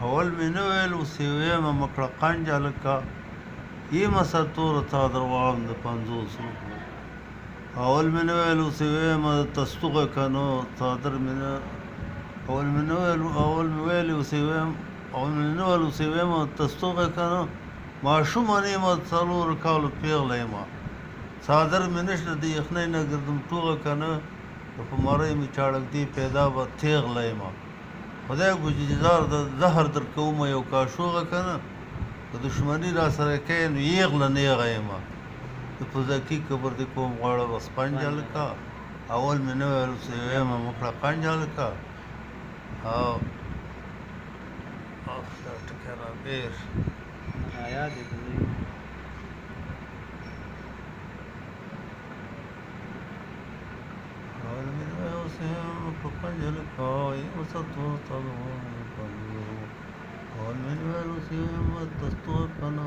اول مې نه ویل اوسې ویمه مکړه قنجه لکه یمه سرتوره تا درواغم د 50 روپو اول مې نه ویل اوسې ویمه تستوغه که نو څادر مې نه اول مې ویل اوسې ویمه تستوغه که نو ماشومه نه یمه 4 کالو پیغله یمه څادر مې نشته د یخنۍ نه ګرځم ټوغه که نه که په مرۍ مې چاړکدې پیدا به تیغله یمه خدای ګوجرزار د زهر در کومه یو کاشوغه که نه که دښمني را سره کوې نو یغله نیغه یمه د پوزکي کبر دې کوم غواړه بس پنجه لکه اول مې نه ویل اوسې ویمه مکړه قنجه لکه او دا ټکی رابېر آیا دې اول مې نه ویل اوسې ویمه مکړه قنجه لکه یمه سرتوره تا درواغم د 50 اول مې نه ویل اوسې ویمه تستوغه که نه